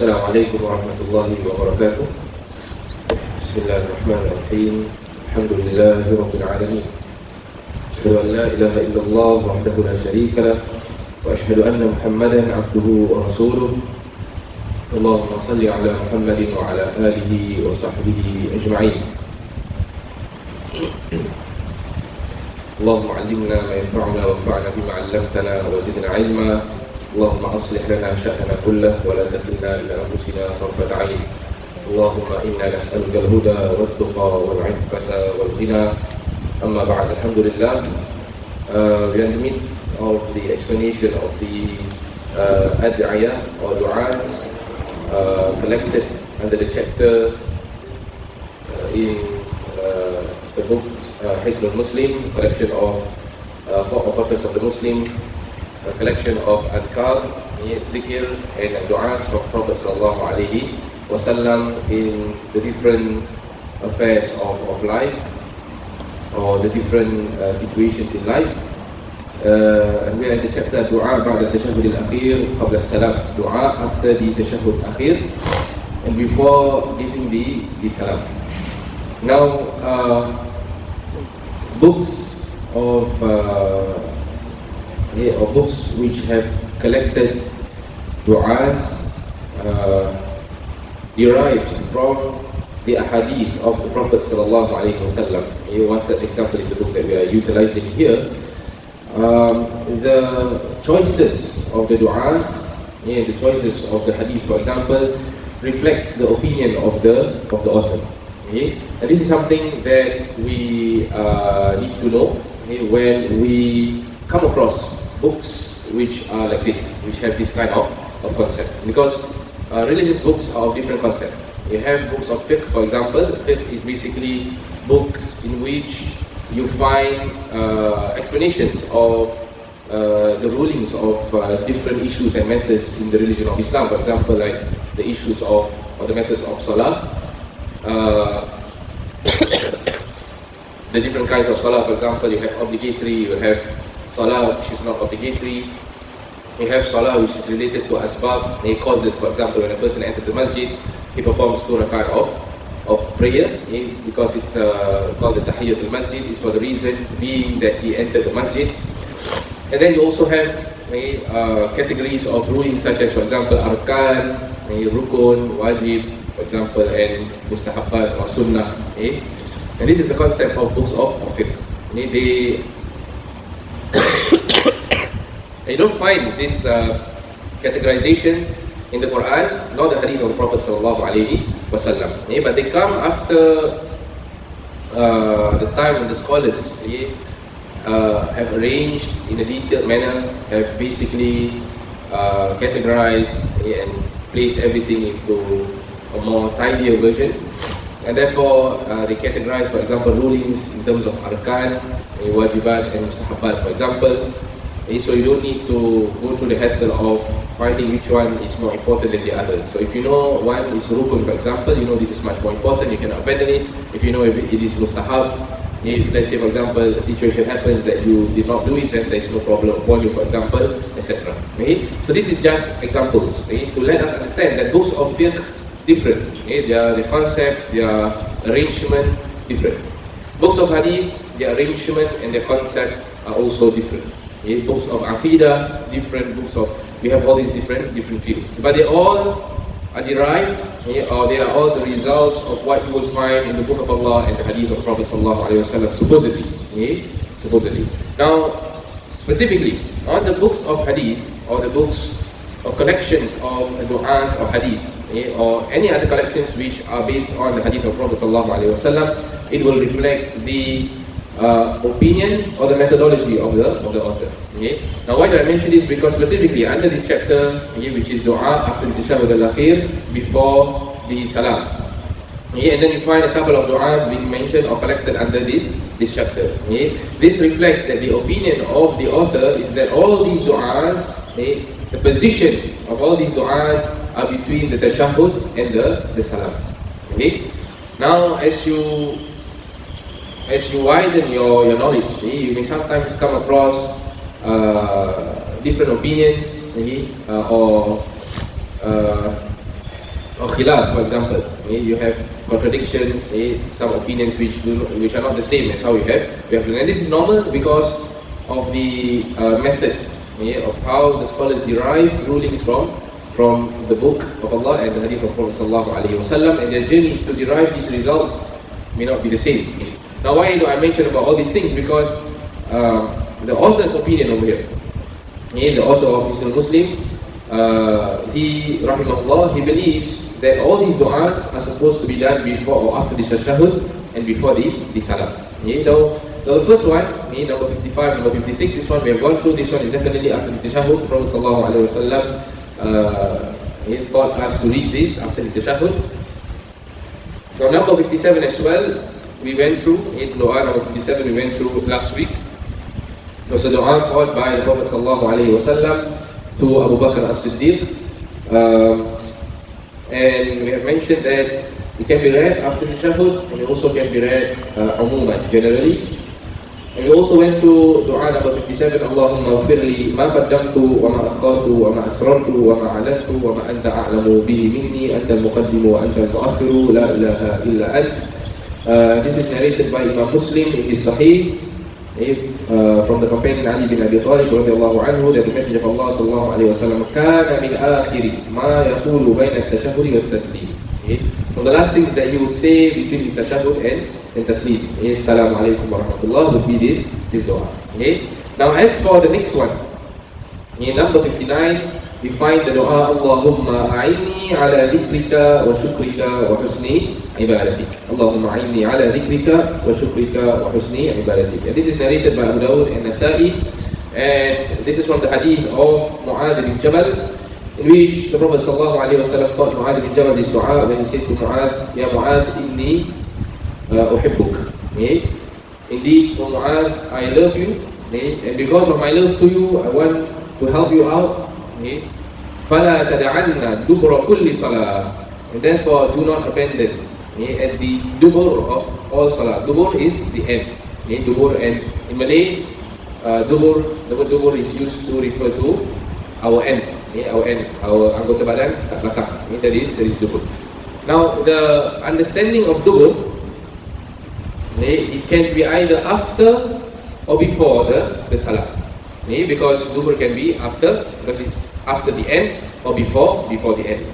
Assalamualaikum warahmatullahi wabarakatuh. Bismillahirrahmanirrahim. Alhamdulillahi rabbil alamin. Asyhadu an la ilaha illallah wahdahu la syarika lah wa asyhadu anna Muhammadan abduhu wa rasuluh. Allahumma salli ala Muhammadin wa ala alihi wa sahbihi ajma'in. Allahumma 'allimna ma yanfa'una wanfa'na bima 'allamtana wa zidna 'ilma. Allahumma aslih lana sya'nana kullahu wa la takilna ila anfusina tarfata 'ain. Allahumma inna nas'aluka al-huda wat-tuqa wal-'iffata wal-ghina. Amma ba'd. Alhamdulillah, we are in the midst of the explanation of the ad'iyah or du'as collected under the chapter in the books Hisn al-Muslim, collection of Fortress of the Muslim, a collection of adhkar, zikr and du'as from Prophet sallallahu alaihi wasallam in the different affairs of life or the different situations in life. And we are in the chapter Dua ba'da tashahhud al-akhir qabla as-salam, dua after the tashahhud akhir and before giving the salam. Now, books of or books which have collected du'as derived from the ahadith of the Prophet sallallahu alaihi wasallam. One such example is the book that we are utilizing here. The choices of the du'as, the choices of the hadith, for example, reflects the opinion of the author. And this is something that we need to know when we come across books which are like this, which have this kind of concept. Because religious books are of different concepts. You have books of fiqh, for example. Fiqh is basically books in which you find explanations of the rulings of different issues and matters in the religion of Islam. For example, like the issues of or the matters of salah, the different kinds of salah. For example, you have obligatory, you have salah which is not obligatory, you have salah which is related to asbab, causes. For example, when a person enters the masjid, he performs 2 rakat of prayer, because it's called the tahiyyatul masjid. It's for the reason being that he entered the masjid. And then you also have categories of rulings such as, for example, arkan, rukun, wajib, for example, and mustahabbat or sunnah. And this is the concept of books of fiqh. You don't find this categorization in the Quran nor the hadith of the Prophet sallallahu alaihi wasallam. But they come after the time when the scholars have arranged in a detailed manner, have basically categorized and placed everything into a more tidier version. And therefore, they categorize, for example, rulings in terms of arkan, wajibat and mustahabbat, for example. So you don't need to go through the hassle of finding which one is more important than the other. So if you know one is rukun, for example, you know this is much more important, you cannot abandon it. If you know if it is mustahab, if let's say, for example, a situation happens that you did not do it, then there is no problem upon you, for example, etc. So this is just examples to let us understand that books of fiqh different. The concept, their arrangement different. Books of hadith, their arrangement and their concept are also different. Books of aqidah, different. Books of, we have all these different fields, but they all are derived, or they are all the results of what you will find in the Book of Allah and the hadith of the Prophet sallallahu alaihi wasallam, supposedly. Supposedly. Now, specifically on the books of hadith or the books or collections of du'as or hadith, or any other collections which are based on the hadith of Prophet sallallahu alaihi wasallam, it will reflect the opinion or the methodology of the author. Now, why do I mention this? Because specifically under this chapter, which is dua after the tashahhud al-akhir, before the salam, and then you find a couple of du'as being mentioned or collected under this chapter. This reflects that the opinion of the author is that all these du'as, the position of all these du'as are between the tashahhud and the salam. Now, as you widen your knowledge, you may sometimes come across different opinions or or khilaf, for example. You have contradictions, some opinions which are not the same as how we have. And this is normal because of the method of how the scholars derive rulings from the book of Allah and the hadith of Prophet sallallahu alaihi wasallam, and their journey to derive these results may not be the same. Now, why do I mention about all these things? Because the author's opinion over here, the author of Islam Muslim, he rahimahullah, he believes that all these du'as are supposed to be done before or after the tashahhud and before the salam. Now, the first one, number 55, number 56, this one we have gone through. This one is definitely after the tashahhud. Prophet sallallahu alaihi wasallam he taught us to read this after the tashahhud. Now, number 57 as well, we went through. Dua number 57 we went through last week. It was a dua taught by the Prophet sallallahu alaihi wasallam to Abu Bakr as-Siddiq, and we have mentioned that it can be read after the tashahhud, and it also can be read umuman, generally. And we also went through dua number 57, Allahumma ighfirli ma qaddamtu wa ma akhartu wa ma asrartu wa ma alantu wa ma anta a'lamu bihi minni, anta al-muqaddimu wa anta al-mu'akhiru, la ilaha illa ant. This is narrated by Imam Muslim in his Sahih, from the companion Ali bin Abi Talib radhiyallahu anhu, that the Messenger of Allah sallallahu alaihi wasallam kana min akhiri ma yaqulu bayna at-tashahhud wa at-taslim. From the last things that he would say between his tashahhud and taslim, Assalamu alaikum wa rahmatullah, would be this dua. Now, as for the next one, in number 59, we find the dua, Allahumma a'inni ala dhikrika wa shukrika wa husni ibadatik. Allahumma a'inni ala dhikrika wa shukrika wa husni ibadatik. And this is narrated by Abu Dawud and Nasa'i, and this is from the hadith of Mu'adh bin Jabal, in which the Prophet sallallahu alaihi wasallam taught Mu'adh bin Jabal this dua when he said to Mu'adh, Ya Mu'adh, inni uhibbuk. Indeed, O Mu'adh, I love you, and because of my love to you, I want to help you out. فَلَا تَدَعَنَّ دُبْرَ كُلِّ صَلَاةٍ. And therefore, do not abandon at the dubur of all salah. Dubur is the end. Dubur, and in Malay, dubur, the word dubur is used to refer to our end. Our anggota badan kat belakang. That is dubur. Now, the understanding of dubur, it can be either after or before the salah. Because dubur can be after, because it's after the end or before the end.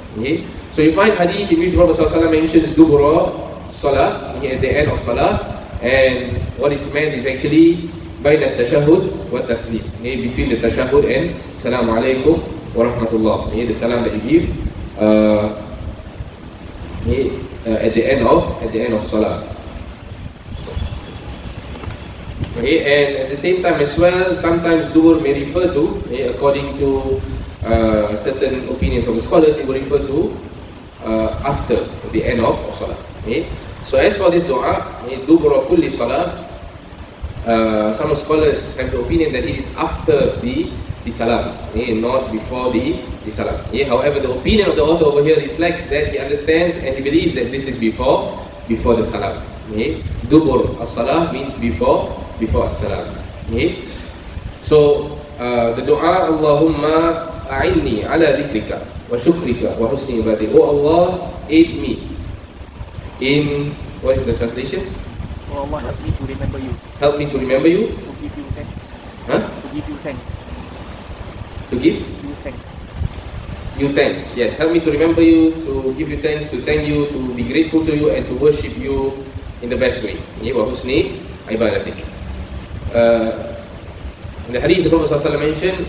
So you find hadith in which the Prophet ﷺ mentions dubur salah at the end of salah, and what is meant is actually bayna tashahhud wa taslim, between the tashahhud and Assalamu alaikum wa rahmatullah, the salam that you give at the end of salah. And at the same time as well, sometimes dubur may refer to, according to certain opinions of the scholars, it will refer to after the end of salah. So as for this dua, dubur kulli salah, some scholars have the opinion that it is after the salam, not before the salam. However, the opinion of the author over here reflects that he understands and he believes that this is before the salam. Dubur as-salah means before as-salam. So the dua, Allahumma a'inni ala dhikrika wa shukrika wa husni ibadatik. Oh Allah, aid me in, what is the translation? Oh Allah, help me to remember you. Help me to remember you. To give you thanks. Huh? To give you thanks. To give you thanks. you thanks. Yes, help me to remember you, to give you thanks, to thank you, to be grateful to you, and to worship you in the best way. Wa husni ibadatik. In the hadith, the Prophet ﷺ mentioned,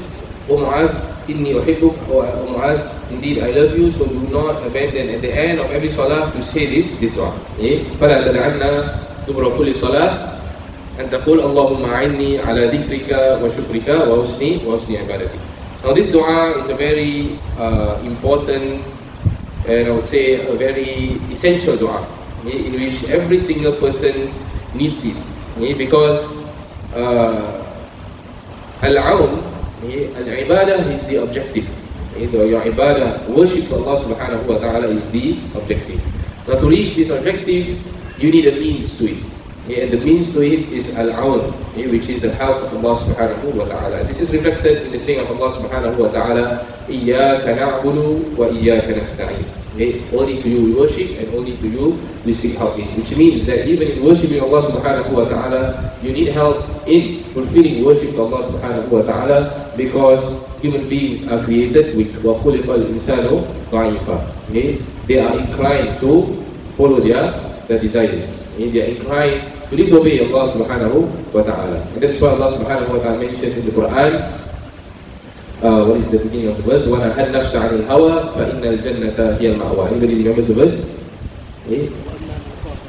O Mu'adh, inni uhibbuk, O Mu'adh, indeed I love you, so do not abandon at the end of every salah to say this dua. فَلَا تَدَعَنَّ دُبْرَ كُلِّ صَلَاةٍ أن تقول اللهم أعني على ذكرك وشكرك وحسن عبادتك. Now this dua is a very important, and I would say a very essential dua, in which every single person needs it, because al-aun, al-ibadah is the objective. Your ibadah, worship to Allah subhanahu wa ta'ala, is the objective. Now to reach this objective, you need a means to it. And the means to it is al-aun, which is the help of Allah subhanahu wa ta'ala. This is reflected in the saying of Allah subhanahu wa ta'ala, Iyaka na'budu wa iyaka nasta'in. Only to you we worship and only to you we seek help in. Which means that even in worshiping Allah subhanahu wa ta'ala, you need help in fulfilling worship to Allah subhanahu wa ta'ala, because human beings are created with وَخُلِقَ الْإِنسَانُ ضَعِيفًا. They are inclined to follow their desires. They are inclined to disobey Allah subhanahu wa ta'ala. And that's why Allah subhanahu wa ta'ala mentions in the Quran, what is the beginning of the verse? وَنَهَا النَّفْسَ عَنِ الْهَوَى فَإِنَّ الْجَنَّةَ هِيَ الْمَأْوَى. Anybody remembers the verse?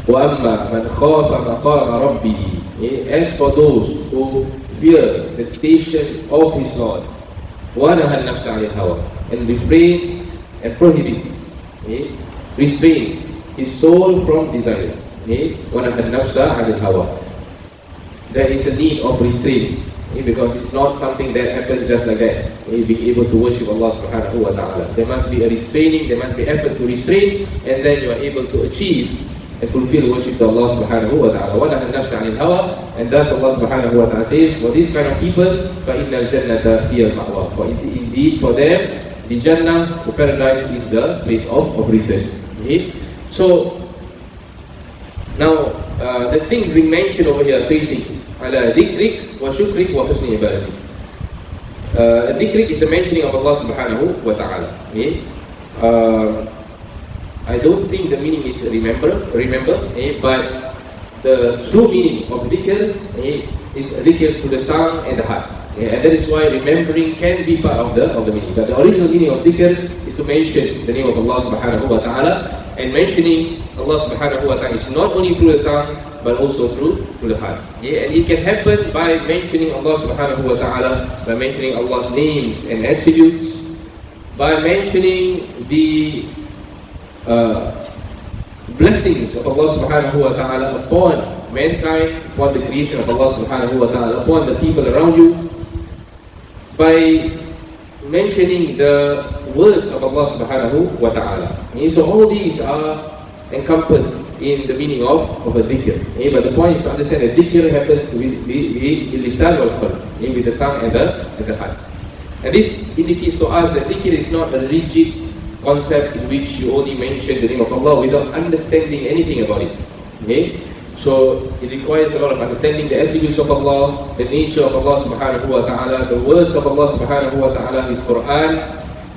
وَأَمَّا مَنْ خَافَ مَقَامَ رَبِّهِ. As for those who fear the station of his Lord, وَنَهَا النَّفْسَ عَنِ الْهَوَى, and refrains and prohibits, restrains his soul from desire. وَنَهَا النَّفْسَ عَنِ الْهَوَى. There is a need of restraint, because it's not something that happens just like that. Being able to worship Allah subhanahu wa ta'ala, there must be a restraining, there must be effort to restrain, and then you are able to achieve and fulfill worship to Allah subhanahu wa ta'ala. وَنَهَا النَّفْسَ عَنِ الْهَوَى. And thus Allah subhanahu wa ta'ala says, for this kind of people, فَإِنَّ الْجَنَّةَ هِيَ الْمَأْوَى. For indeed for them, the Jannah, the paradise, is the place of return. So now the things we mentioned over here, three things: ala dhikrik wa shukrik wa husni ibadati. Dhikrik is the mentioning of Allah subhanahu wa ta'ala. I don't think the meaning is remember, but the true meaning of dhikr is dhikr through the tongue and the heart. And that is why remembering can be part of the meaning. But the original meaning of dhikr is to mention the name of Allah subhanahu wa ta'ala. And mentioning Allah subhanahu wa ta'ala is not only through the tongue, but also through the heart. And it can happen by mentioning Allah subhanahu wa ta'ala, by mentioning Allah's names and attributes, by mentioning the blessings of Allah subhanahu wa ta'ala upon mankind, upon the creation of Allah subhanahu wa ta'ala, upon the people around you, by mentioning the words of Allah subhanahu wa ta'ala. So all these are encompassed in the meaning of a dhikr. But the point is to understand that dhikr happens with lisan wal qalb, with the tongue and the heart. And this indicates to us that dhikr is not a rigid concept in which you only mention the name of Allah without understanding anything about it. So it requires a lot of understanding the attributes of Allah, the nature of Allah subhanahu wa ta'ala, the words of Allah subhanahu wa ta'ala, His Quran,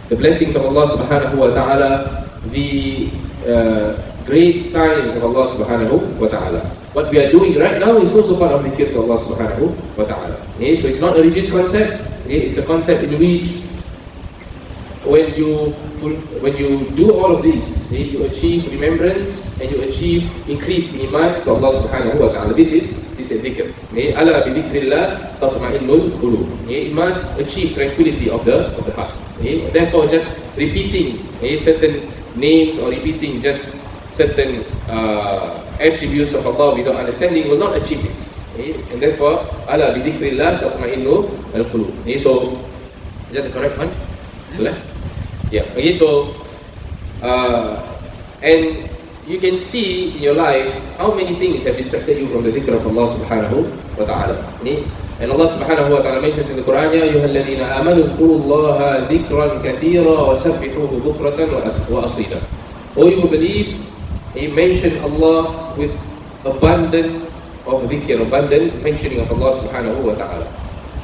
the blessings of Allah subhanahu wa ta'ala, the great signs of Allah subhanahu wa ta'ala. What we are doing right now is also part of dhikr to Allah subhanahu wa ta'ala. So it's not a rigid concept. It's a concept in which when you do all of this, you achieve remembrance and you achieve increased iman to Allah subhanahu wa ta'ala. This is dhikr. Ala bi dhikrillah tatma'innul qulub. It must achieve tranquility of the hearts. Therefore, just repeating certain names or repeating just certain attributes of Allah without understanding will not achieve this. And therefore, ala bi dhikrillah tatma'innul qulub. So, is that the correct one? Yeah. Okay. So, and you can see in your life how many things have distracted you from the dhikr of Allah subhanahu wa ta'ala. And Allah subhanahu wa ta'ala mentions in the Quran, Ya ayyuhalladhina amanu dhkurullaha dhikran kathira wa sabbihuhu bukratan wa asila. O you who believe, mention Allah with abundant of dhikr, abundant mentioning of Allah subhanahu wa ta'ala.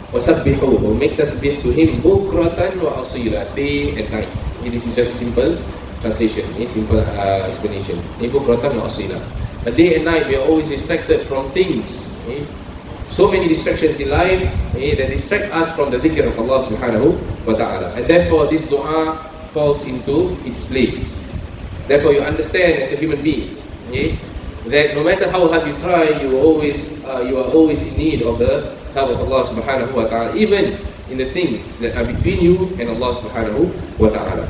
وَسَبِّحُوهُ, make tasbih to Him bukratan wa asila, day and night. This is just a simple translation, simple explanation. Bukratan wa asila. But day and night we are always distracted from things. So many distractions in life that distract us from the dhikr of Allah subhanahu wa ta'ala. And therefore this dua falls into its place. Therefore you understand as a human being that no matter how hard you try, you are always in need of the help of Allah subhanahu wa ta'ala, even in the things that are between you and Allah subhanahu wa ta'ala.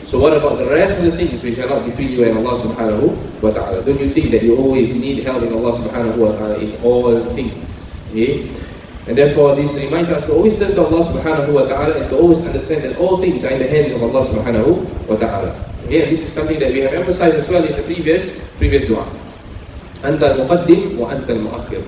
So what about the rest of the things which are not between you and Allah subhanahu wa ta'ala? Don't you think that you always need help in Allah subhanahu wa ta'ala in all things? And therefore this reminds us to always turn to Allah subhanahu wa ta'ala and to always understand that all things are in the hands of Allah subhanahu wa ta'ala. This is something that we have emphasized as well in the previous dua. Anta al-muqaddim wa anta al-muakhir.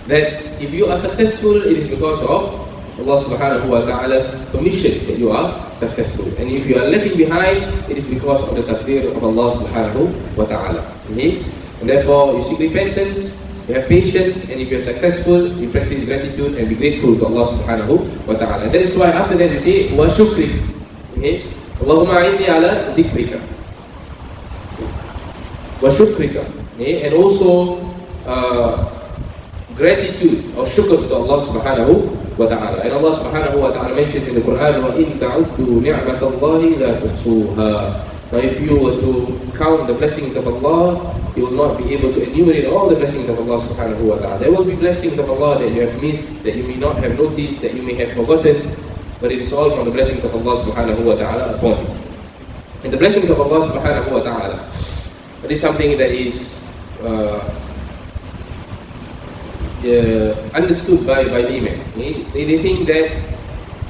That if you are successful, it is because of Allah subhanahu wa ta'ala's permission that you are successful. And if you are lagging behind, it is because of the takdir of Allah subhanahu wa ta'ala. Okay? And therefore, you seek repentance, you have patience, and if you are successful, you practice gratitude and be grateful to Allah subhanahu wa ta'ala. And that is why after that we say, wa shukrik. Okay? Allahumma a'inni ala dhikrika. Wa shukrika. Okay? And also, gratitude or shukr to Allah subhanahu wa ta'ala. And Allah subhanahu wa ta'ala mentions in the Quran, وَإِن تَعُدُّوا نِعْمَةَ اللَّهِ لَا تُحْصُوهَا. Now if you were to count the blessings of Allah, you will not be able to enumerate all the blessings of Allah subhanahu wa ta'ala. There will be blessings of Allah that you have missed, that you may not have noticed, that you may have forgotten, but it is all from the blessings of Allah subhanahu wa ta'ala upon you. And the blessings of Allah subhanahu wa ta'ala, it is something that is understood by laymen. They think that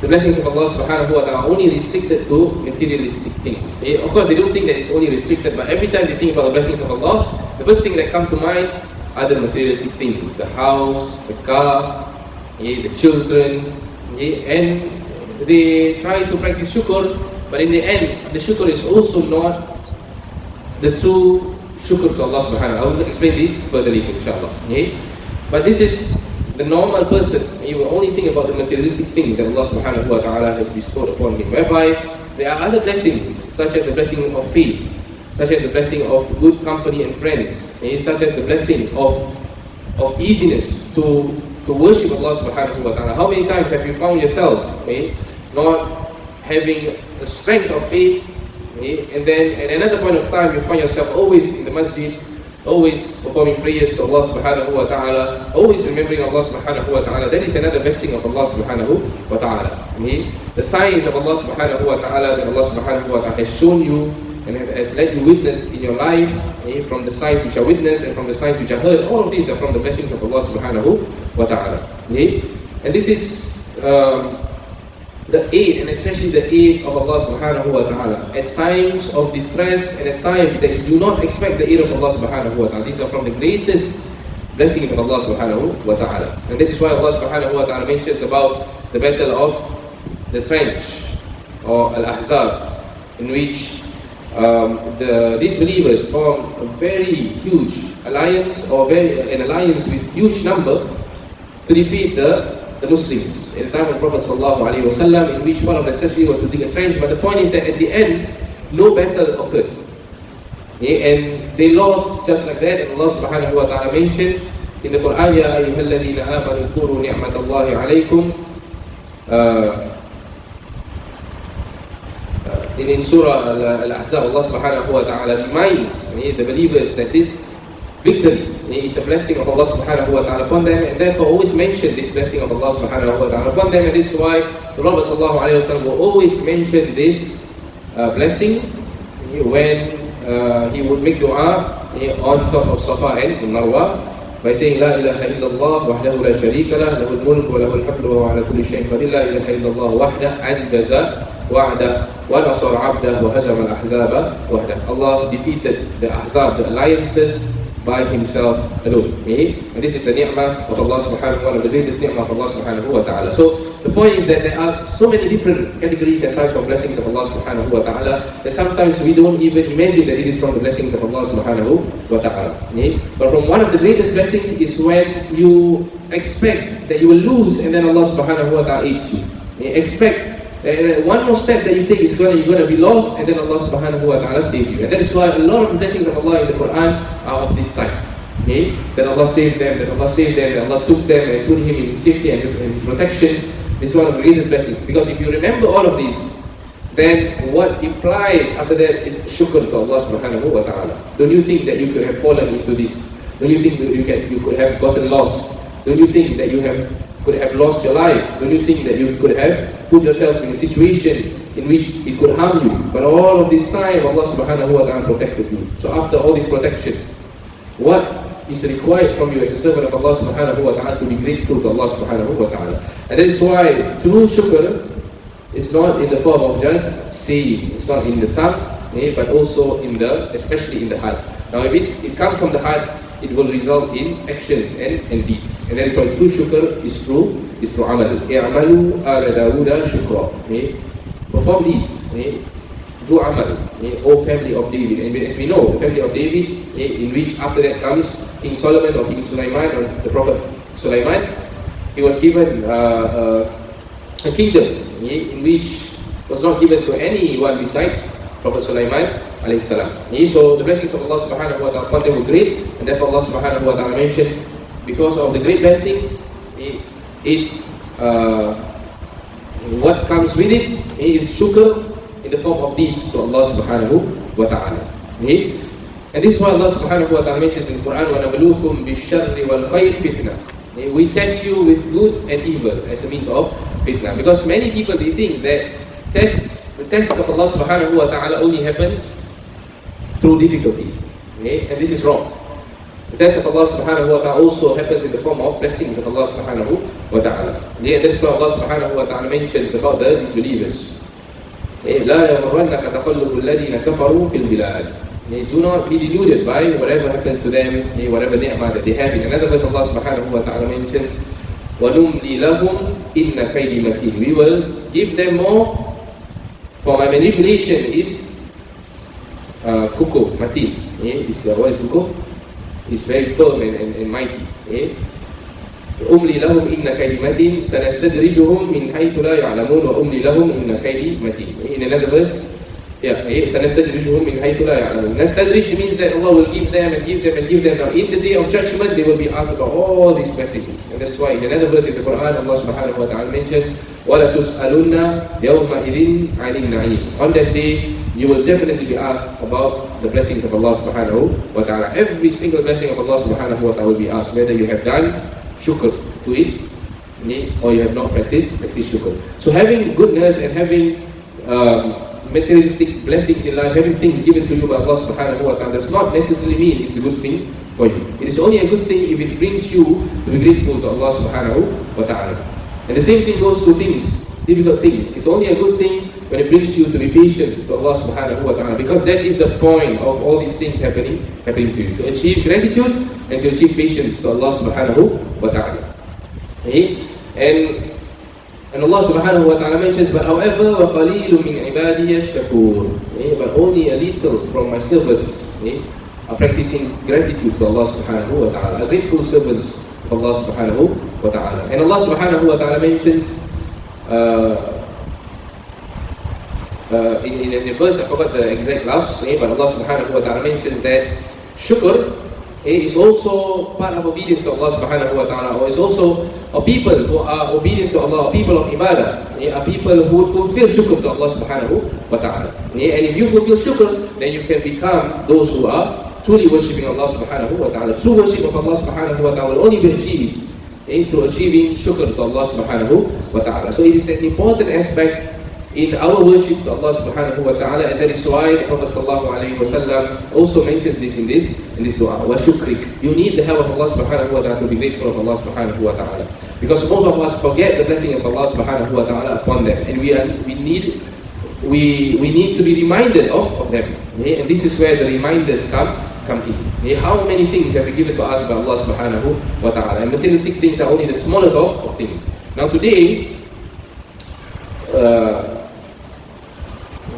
the blessings of Allah subhanahu wa ta'ala are only restricted to materialistic things. Of course, they don't think that it's only restricted, but every time they think about the blessings of Allah, the first thing that comes to mind are the materialistic things. The house, the car, the children, and they try to practice shukr, but in the end, the shukr is also not the true shukr to Allah subhanahu wa ta'ala. I will explain this further later, inshallah. But this is the normal person. He will only think about the materialistic things that Allah subhanahu wa ta'ala has bestowed upon him. Whereby there are other blessings, such as the blessing of faith, such as the blessing of good company and friends, such as the blessing of easiness to worship Allah subhanahu wa ta'ala. How many times have you found yourself not having the strength of faith, and then at another point of time you find yourself always in the masjid, always performing prayers to Allah subhanahu wa ta'ala, always remembering Allah subhanahu wa ta'ala. That is another blessing of Allah subhanahu wa ta'ala. The signs of Allah subhanahu wa ta'ala that Allah subhanahu wa ta'ala has shown you and has let you witness in your life, from the signs which are witnessed and from the signs which are heard, all of these are from the blessings of Allah subhanahu wa ta'ala. And this is the aid, and especially the aid of Allah subhanahu wa ta'ala at times of distress and at times that you do not expect the aid of Allah subhanahu wa ta'ala. These are from the greatest blessings of Allah subhanahu wa ta'ala. And this is why Allah subhanahu wa ta'ala mentions about the battle of the trench or Al-Ahzab, in which these believers form a very huge alliance, or an alliance with huge number to defeat the Muslims in the time of Prophet sallallahu alaihi wasallam, in which one of the strategy was to dig a trench. But the point is that at the end, no battle occurred, and they lost just like that. And Allah subhanahu wa ta'ala mentioned in the Quran, Ya ayyuhalladhina amanu dhkuru ni'matallahi alaykum, in Surah Al-Ahzab, Allah subhanahu wa ta'ala reminds the believers that this victory is a blessing of Allah subhanahu wa ta'ala upon them, and therefore always mention this blessing of Allah subhanahu wa ta'ala upon them. And this is why the Prophet sallallahu alaihi wasallam will always mention this blessing when he would make dua on top of Safa and Marwa by saying, La ilaha illallah wahdahu la sharika lah, lahul mulk wa lahul hamdu wa huwa ala kulli shay'in qadir, la ilaha illallah wahdahu anjaza wa'da wa nasara 'abdahu wa hazama al-ahzaba wahdahu. Allah defeated the Ahzab, the alliances, by himself alone. And this is the ni'mah of Allah subhanahu wa ta'ala, the greatest ni'mah of Allah subhanahu wa ta'ala. So the point is that there are so many different categories and types of blessings of Allah subhanahu wa ta'ala that sometimes we don't even imagine that it is from the blessings of Allah subhanahu wa ta'ala. But from one of the greatest blessings is when you expect that you will lose and then Allah subhanahu wa ta'ala aids you. Expect one more step that you take is you're going to be lost, and then Allah subhanahu wa ta'ala save you. And that is why a lot of the blessings of Allah in the Quran are of this type. That Allah saved them, that Allah took them and put him in safety and his protection. This is one of the greatest blessings. Because if you remember all of these, then what implies after that is shukr to Allah subhanahu wa ta'ala. Don't you think that you could have fallen into this? Don't you think that you could have gotten lost? Don't you think that you could have lost your life? Don't you think that you could have put yourself in a situation in which it could harm you? But all of this time, Allah subhanahu wa ta'ala protected you. So after all this protection, what is required from you as a servant of Allah subhanahu wa ta'ala? To be grateful to Allah subhanahu wa ta'ala. And that is why true shukr is not in the form of just saying, it's not in the tongue, but also especially in the heart. Now if it comes from the heart, it will result in actions and deeds. And that is why true shukr is through amal. I'malu ala Dawuda shukra. Perform deeds. Do amal. O family of David. And as we know, the family of David, in which after that comes King Solomon or King Sulaiman or the Prophet Sulaiman, he was given a kingdom in which was not given to anyone besides Prophet Sulaiman alayhi salam. So the blessings of Allah subhanahu wa ta'ala upon them were great, and therefore Allah subhanahu wa ta'ala mentioned, because of the great blessings, what comes with it is shukr in the form of deeds to Allah subhanahu wa ta'ala. And this is why Allah subhanahu wa ta'ala mentions in the Quran, وَنَبْلُوكُمْ بِالشَّرِّ وَالْخَيْرِ فِتْنَةً. We test you with good and evil as a means of fitna. Because many people, they think that the test of Allah subhanahu wa ta'ala only happens through difficulty. And this is wrong. The test of Allah subhanahu wa ta'ala also happens in the form of blessings of Allah subhanahu wa ta'ala. That's why Allah subhanahu wa ta'ala mentions about the disbelievers. لَا يَمُرَّنَّكَ تَقَلُّبُ الَّذِينَ كَفَرُوا فِي الْبِلَادِ. Do not be deluded by whatever happens to them, whatever ni'mah that they have. In another verse, Allah subhanahu wa ta'ala mentions, وَنُمْلِي لَهُمْ إِنَّ كَيْدِي مَتِينٌ. We will give them more, for my manipulation is kukuh, matin. What is kukuh? It's very firm and mighty. أُمْلِي لَهُمْ إِنَّ كَيْدِي مَتِينٌ سَنَسْتَدْرِجُهُم مِّنْ حَيْثُ لَا يَعْلَمُونَ وَأُمْلِي لَهُمْ إِنَّ كَيْدِي مَتِينٌ. In another verse, سَنَسْتَدْرِجُهُم مِّنْ حَيْثُ لَا يَعْلَمُونَ. Nastadrij means that Allah will give them and give them and give them. Now in the day of judgment, they will be asked about all these messages. And that's why in another verse in the Quran, Allah subhanahu wa ta'ala mentions, وَلَا تُسْأَلُنَّ يَوْمَئِذٍ عَنِ النَّعِيمِ. On that day, you will definitely be asked about the blessings of Allah subhanahu wa ta'ala. Every single blessing of Allah subhanahu wa ta'ala will be asked, whether you have done shukr to it, or you have not practiced shukr. So having goodness and having materialistic blessings in life, having things given to you by Allah subhanahu wa ta'ala, does not necessarily mean it's a good thing for you. It is only a good thing if it brings you to be grateful to Allah subhanahu wa ta'ala. And the same thing goes to things, difficult things. It's only a good thing when it brings you to be patient to Allah subhanahu wa ta'ala, because that is the point of all these things happening to you, to achieve gratitude and to achieve patience to Allah subhanahu wa ta'ala. And Allah subhanahu wa ta'ala mentions, but however, وَقَلِيلٌ مِّنْ عِبَادِيَ الشَّكُورِ. But only a little from my servants are practicing gratitude to Allah subhanahu wa ta'ala, are grateful servants of Allah subhanahu wa ta'ala. And Allah subhanahu wa ta'ala mentions, in the verse, I forgot the exact lafz, but Allah subhanahu wa ta'ala mentions that shukr is also part of obedience to Allah subhanahu wa ta'ala, or is also a people who are obedient to Allah, people of ibadah, are people who fulfill shukr to Allah subhanahu wa ta'ala. And if you fulfill shukr, then you can become those who are truly worshipping Allah subhanahu wa ta'ala. True worship of Allah subhanahu wa ta'ala will only be achieved through achieving shukr to Allah subhanahu wa ta'ala. So it is an important aspect in our worship to Allah subhanahu wa ta'ala, and that is why the Prophet sallallahu alaihi wasallam also mentions this in this dua, wa shukrik. You need the help of Allah subhanahu wa ta'ala to be grateful of Allah subhanahu wa ta'ala, because most of us forget the blessing of Allah subhanahu wa ta'ala upon them, and we need to be reminded of them. And this is where the reminders come in. How many things have been given to us by Allah subhanahu wa ta'ala, and materialistic things are only the smallest of things. Now today,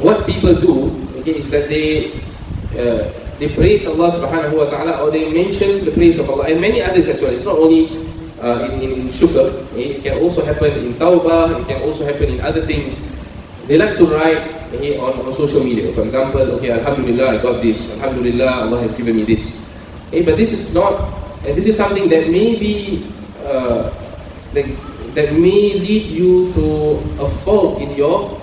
what people do is that they praise Allah subhanahu wa ta'ala, or they mention the praise of Allah, and many others as well. It's not only in shukr, it can also happen in tawbah, it can also happen in other things. They like to write on social media, for example, okay, alhamdulillah, I got this, alhamdulillah, Allah has given me this. But this is not, and this is something that may be that may lead you to a fault in your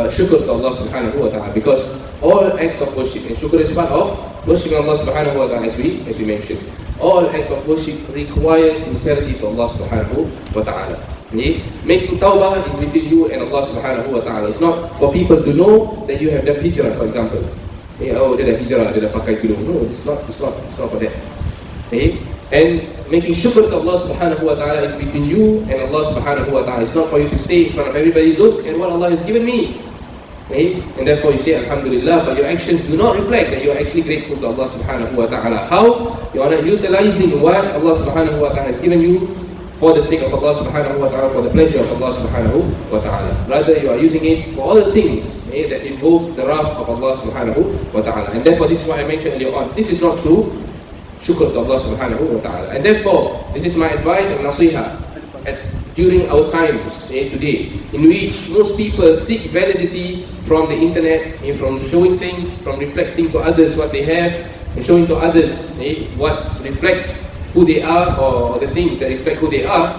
shukr to Allah subhanahu wa ta'ala, because all acts of worship, and shukr is part of worshiping Allah subhanahu wa ta'ala, as we mentioned. All acts of worship require sincerity to Allah subhanahu wa ta'ala. Making tawbah is between you and Allah subhanahu wa ta'ala. It's not for people to know that you have done hijrah, for example. Oh, dia dah hijrah, dia dah pakai tudung. No, it's not for that. And making shukr to Allah subhanahu wa ta'ala is between you and Allah subhanahu wa ta'ala. It's not for you to say in front of everybody, look at what Allah has given me. Okay? And therefore you say Alhamdulillah, but your actions do not reflect that you are actually grateful to Allah subhanahu wa ta'ala. How? You are not utilizing what Allah subhanahu wa ta'ala has given you for the sake of Allah subhanahu wa ta'ala, for the pleasure of Allah subhanahu wa ta'ala. Rather, you are using it for other things that invoke the wrath of Allah subhanahu wa ta'ala. And therefore, this is what I mentioned earlier on. This is not true shukr to Allah subhanahu wa ta'ala. And therefore, this is my advice and nasiha during our times today, in which most people seek validity from the internet, from showing things, from reflecting to others what they have, and showing to others what reflects who they are, or the things that reflect who they are,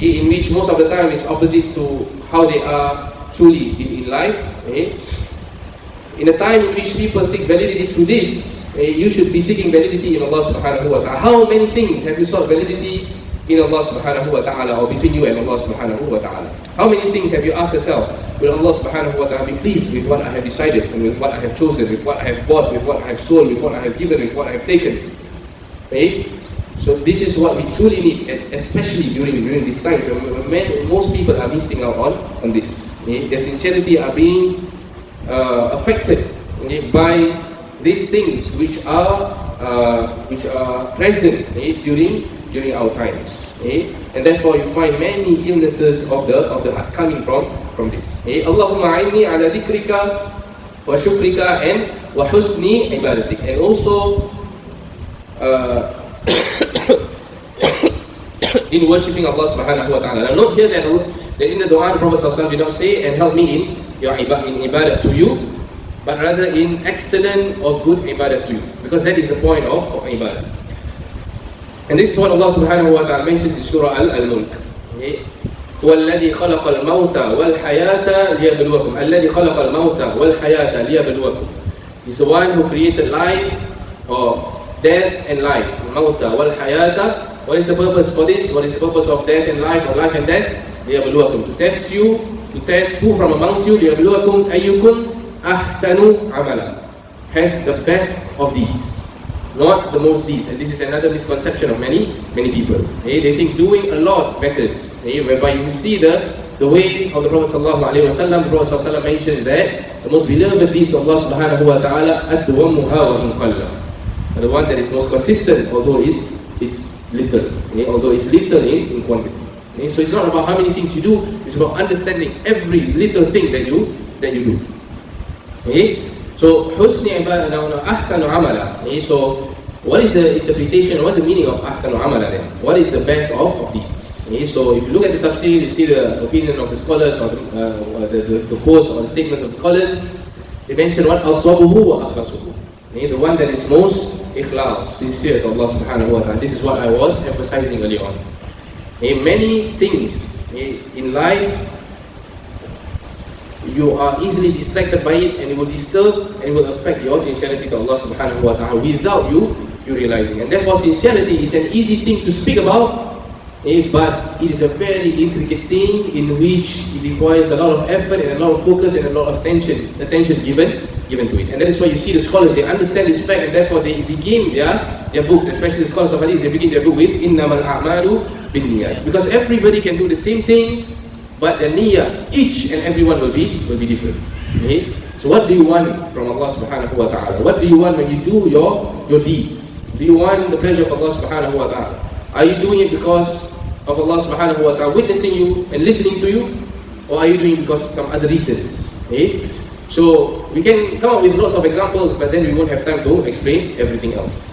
in which most of the time is opposite to how they are truly in life. In a time in which people seek validity through this, you should be seeking validity in Allah subhanahu wa ta'ala. How many things have you sought validity in Allah subhanahu wa ta'ala, or between you and Allah subhanahu wa ta'ala? How many things have you asked yourself, will Allah subhanahu wa ta'ala be pleased with what I have decided, and with what I have chosen, with what I have bought, with what I have sold, with what I have given, with what I have taken? So this is what we truly need, especially during these times. Most people are missing out on this. Their sincerity are being affected by these things which are present during our times. And therefore you find many illnesses of the heart coming from this. Allahumma a'inni ala dhikrika wa shukrika and wa husni ibadatik. And also in worshipping Allah subhanahu wa ta'ala. Now note here that in the dua the Prophet sallallahu alaihi wasallam did not say, and help me in your ibadah to you, but rather in excellent or good ibadah to you, because that is the point of ibadah. And this is what Allah subhanahu wa ta'ala mentions in Surah Al-Mulk. هو الذي خلق الموت والحياة ليبلوكم. الذي خلق الموت والحياة ليبلوكم. He's the one who created life, or death and life. الموت والحياة. What is the purpose for this? What is the purpose of death and life, or life and death? ليبلوكم. To test you, to test who from amongst you. ليبلوكم أيكم أحسن عملا. Has the best of deeds, not the most deeds. And this is another misconception of many people. They think doing a lot matters. Whereby you see the way of the Prophet sallallahu alaihi wasallam. The Prophet sallallahu alaihi wasallam mentions that the most beloved deeds of Allah subhanahu wa ta'ala adwamuha wa in qalla. The one that is most consistent, although it's little. Although it's little in quantity. So it's not about how many things you do. It's about understanding every little thing that you do. So husni ibadah, ahsanu amala. So what is the interpretation, what's the meaning of ahsanu amala then? What is the best of deeds? So if you look at the tafsir, you see the opinion of the scholars, or the quotes or the statements of the scholars. They mention what? Aswabuhu wa akhlasuhu. The one that is most ikhlas, sincere to Allah subhanahu wa ta'ala. This is what I was emphasizing earlier on. Many things in life, you are easily distracted by it, and it will disturb and it will affect your sincerity to Allah subhanahu wa ta'ala without you realizing. And therefore sincerity is an easy thing to speak about, but it is a very intricate thing in which it requires a lot of effort and a lot of focus and a lot of attention given to it. And that is why you see the scholars, they understand this fact, and therefore they begin their books, especially the scholars of hadith, they begin their book with innamal a'malu binniyat, because everybody can do the same thing, but the niyyah, each and every one will be different. So what do you want from Allah subhanahu wa ta'ala? What do you want when you do your deeds? Do you want the pleasure of Allah subhanahu wa ta'ala? Are you doing it because of Allah subhanahu wa ta'ala witnessing you and listening to you? Or are you doing it because of some other reasons? So we can come up with lots of examples, but then we won't have time to explain everything else.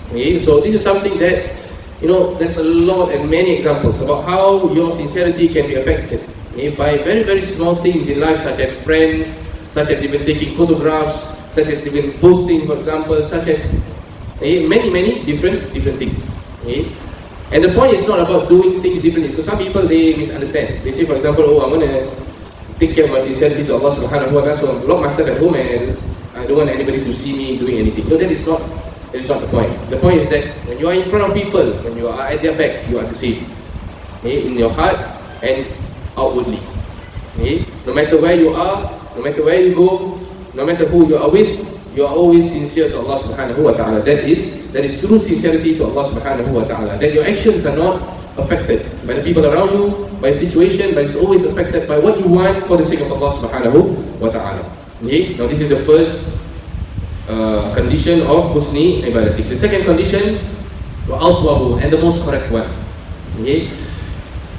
So this is something that, there's a lot and many examples about how your sincerity can be affected by very, very small things in life, such as friends, such as even taking photographs, such as even posting, for example, such as many different things. And the point is not about doing things differently. So some people, they misunderstand. They say, for example, I'm going to take care of my sincerity to Allah subhanahu wa ta'ala, so I lock myself at home and I don't want anybody to see me doing anything. No, that is not the point. The point is that when you are in front of people, when you are at their backs, you are the same. In your heart and outwardly. No matter where you are, no matter where you go, no matter who you are with, you are always sincere to Allah subhanahu wa ta'ala. That is true sincerity to Allah subhanahu wa ta'ala. That your actions are not affected by the people around you, by a situation, but it's always affected by what you want for the sake of Allah subhanahu wa ta'ala. Okay? Now this is the first condition of husni ibadatik. The second condition, wa aswabu, and the most correct one. Okay?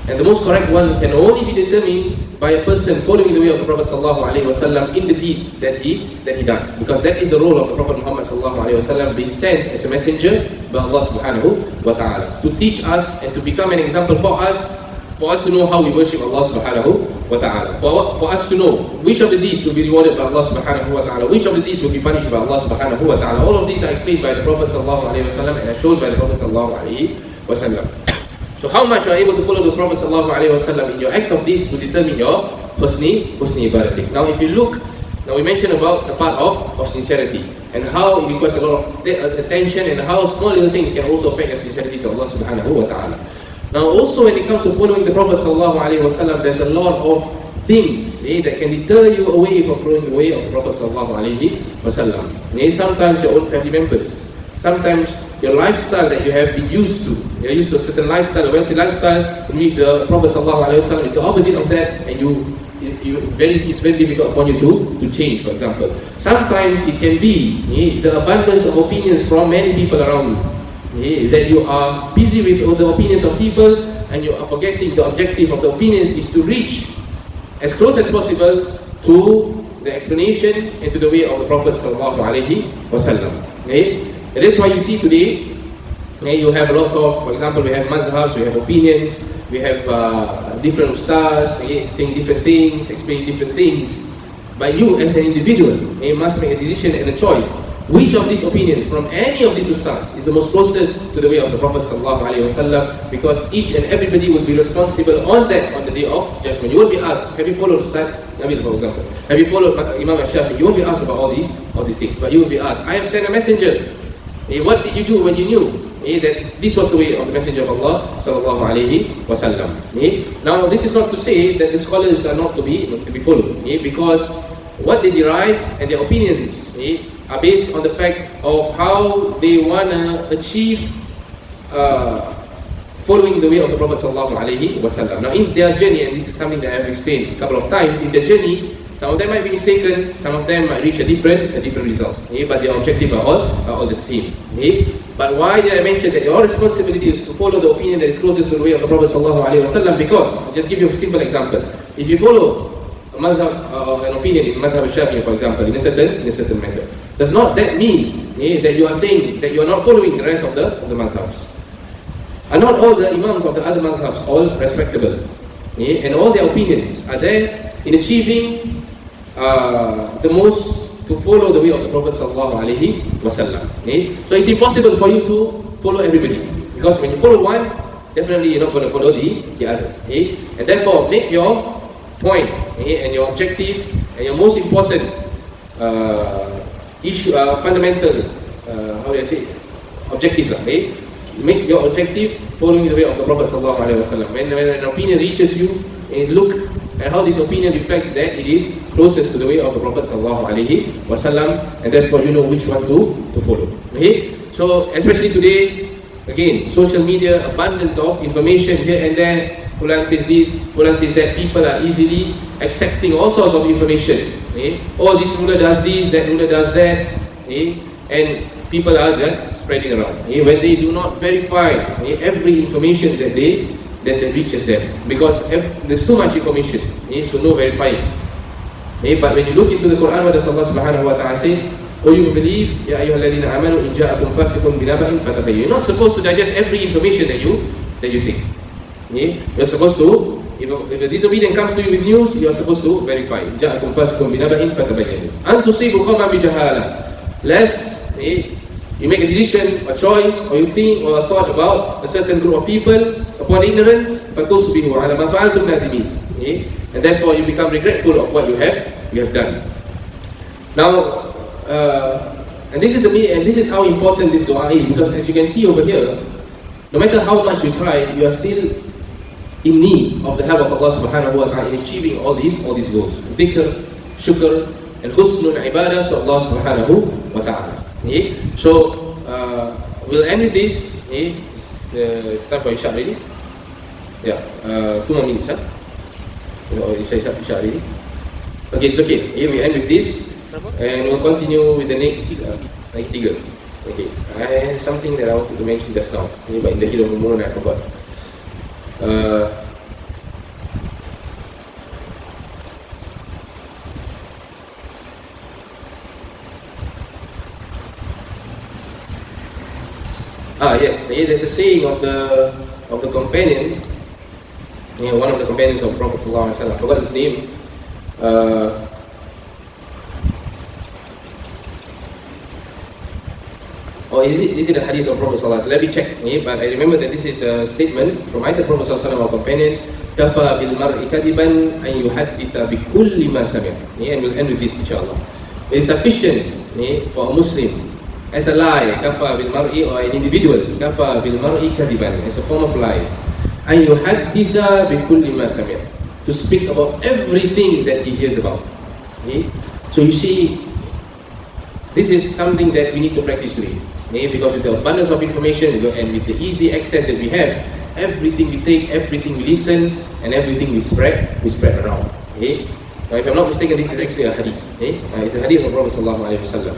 And the most correct one can only be determined by a person following the way of the Prophet ﷺ in the deeds that he does, because that is the role of the Prophet Muhammad ﷺ, being sent as a messenger by Allah subhanahu wa ta'ala, to teach us and to become an example for us to know how we worship Allah subhanahu wa ta'ala, for us to know which of the deeds will be rewarded by Allah subhanahu wa ta'ala, which of the deeds will be punished by Allah subhanahu wa ta'ala. All of these are explained by the Prophet ﷺ and are shown by the Prophet ﷺ. So how much you are able to follow the Prophet ﷺ in your acts of deeds will determine your husni ibadatik. Now if you look, now we mentioned about the part of sincerity and how it requires a lot of attention, and how small little things can also affect your sincerity to Allah subhanahu wa ta'ala. Now also when it comes to following the Prophet ﷺ, there's a lot of things that can deter you away from following the way of the Prophet ﷺ. Sometimes your own family members, sometimes your lifestyle that you have been used to. You're used to a certain lifestyle, a wealthy lifestyle, in which the Prophet ﷺ is the opposite of that, and it's very difficult upon you to change, for example. Sometimes it can be the abundance of opinions from many people around you, that you are busy with all the opinions of people, and you are forgetting the objective of the opinions is to reach as close as possible to the explanation and to the way of the Prophet ﷺ. And that's why you see today, you have lots of, for example, we have mazhabs, we have opinions, we have different ustaz saying different things, explaining different things. But you as an individual must make a decision and a choice. Which of these opinions from any of these ustaz is the most closest to the way of the Prophet ﷺ? Because each and everybody will be responsible on that on the day of judgment. You will be asked, have you followed Ustaz Nabil, for example? Have you followed Imam Shafi'i? You won't be asked about all these things, but you will be asked, I have sent a messenger. What did you do when you knew that this was the way of the Messenger of Allah sallallahu alaihi wasallam? Now, this is not to say that the scholars are not to be followed, because what they derive and their opinions are based on the fact of how they want to achieve following the way of the Prophet sallallahu alaihi wasallam. Now, in their journey, and this is something that I have explained a couple of times, in their journey, some of them might be mistaken, some of them might reach a different result, but their objective are all the same. But why did I mention that your responsibility is to follow the opinion that is closest to the way of the Prophet ﷺ? Because, I'll just give you a simple example. If you follow a madhab, an opinion in madhab al-Shafi'i, for example, in a certain matter, does not that mean that you are saying that you are not following the rest of the madhabs? Are not all the imams of the other madhabs all respectable? And all their opinions are there in achieving the most to follow the way of the Prophet sallallahu alaihi wasallam. So it's impossible for you to follow everybody, because when you follow one, definitely you're not going to follow the other. And therefore, make your point and your objective and your most important issue, fundamental, how do I say, objective. Make your objective following the way of the Prophet sallallahu alaihi wasallam. When an opinion reaches you, look at how this opinion reflects that it is closest to the way of the Prophet sallallahu alaihi wasallam, and therefore you know which one to follow. So especially today, again, social media, abundance of information here and there. Fulan says this, Fulan says that. People are easily accepting all sorts of information. Oh, this ruler does this, that ruler does that, and people are just spreading around. When they do not verify every information that reaches them, because there's too much information, so no verifying. But when you look into the Quran, what does Allah subhanahu wa ta'ala say? Oh, you believe, Ya ayyuhalladhina amanu in ja'akum fasiqun binaba'in fatabayyanu. You're not supposed to digest every information that you think. You're supposed to, if a disobedient comes to you with news, you're supposed to verify. Ja'akum fasiqun binaba'in fatabayyanu. An tusibu qawman bijahala. Lest you make a decision, a choice, or you think or a thought about a certain group of people upon ignorance, fatusbihu ala ma fa'altum nadimin. And therefore you become regretful of what you have done. Now, and this is how important this dua is, because as you can see over here, no matter how much you try, you are still in need of the help of Allah subhanahu wa ta'ala in achieving all these goals. Dhikr, shukr, and husnul ibadah to Allah subhanahu wa ta'ala. So we'll end with this. It's time for Isha already. Yeah, 2 more minutes. Isha already. Okay, it's okay. We end with this. And we'll continue with the next lagi 3. Okay, I have something that I wanted to mention just now, but in the heat of the moment I forgot. Yes, there's a saying of the companion, one of the companions of Prophet Sallallahu Alaihi Wasallam. I forgot his name. Or is it a hadith of Prophet Sallallahu Alaihi Wasallam? Let me check. But I remember that this is a statement from either Prophet Sallallahu Alaihi Wasallam or companion. Kafa bil mar'i kadiban an yuhadditha bi kulli ma sami'a. And we'll end with this inshallah. It is sufficient for a Muslim as a lie, kafa bil mar'i, or an individual, kafa bil mar'i kadiban, as a form of lie, an yuhadditha bi kulli ma sami'a, to speak about everything that he hears about. So you see, this is something that we need to practice today, because with the abundance of information and with the easy access that we have, everything we take, everything we listen, and everything we spread around. Now if I'm not mistaken, this is actually a hadith. It's a hadith of Prophet Sallallahu Alaihi Wasallam.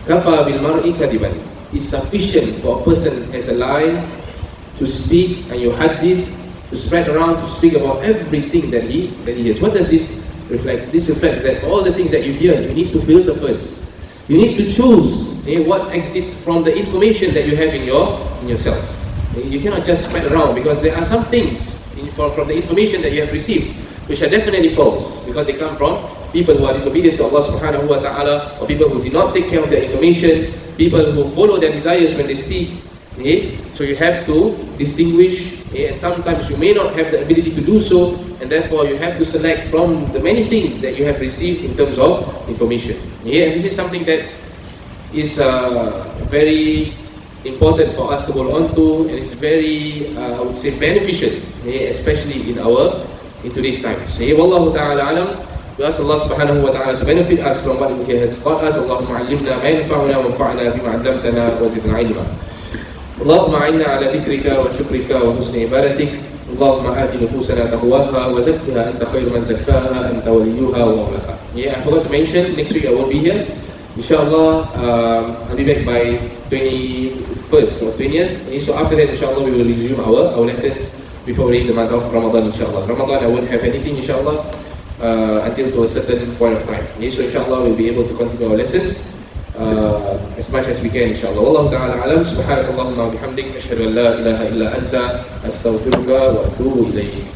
Kafa bil mar'i kadiban, is sufficient for a person as a lie to speak and yuhaddith, to spread around, to speak about everything that he hears. What does this reflect? This reflects that all the things that you hear, you need to filter first. You need to choose what exits from the information that you have in yourself. You cannot just spread around, because there are some things from the information that you have received which are definitely false, because they come from people who are disobedient to Allah subhanahu wa ta'ala, or people who do not take care of their information, people who follow their desires when they speak. So you have to distinguish, and sometimes you may not have the ability to do so, and therefore you have to select from the many things that you have received in terms of information. And this is something that is very important for us to hold on to, and it's very, I would say, beneficial, especially in today's times. Wallahu ta'ala alam. We ask Allah subhanahu wa ta'ala to benefit us from what He has taught us. Allahumma allimna ma yanfa'una wa anfa'na bima 'allamtana wa zidna ilma. Allahumma a'inna ala dhikrika wa shukrika wa husni ibadatik. Allahumma ati nufusana taqwaha wa zakkiha anta khairu man zakkaha anta waliyuha wa mawlaha. I forgot to mention, next week I won't be here. Inshallah, I'll be back by 21st or 20th. So after that, inshallah, we will resume our lessons before we reach the month of Ramadan, inshallah. Ramadan, I won't have anything, inshallah, until to a certain point of time. So inshallah, we'll be able to continue our lessons as much as we can, inshallah. Wallahu ta'ala alam. Subhanakallahumma wa bihamdik, ashhadu an la ilaha illa anta, astaghfiruka wa atubu ilayk.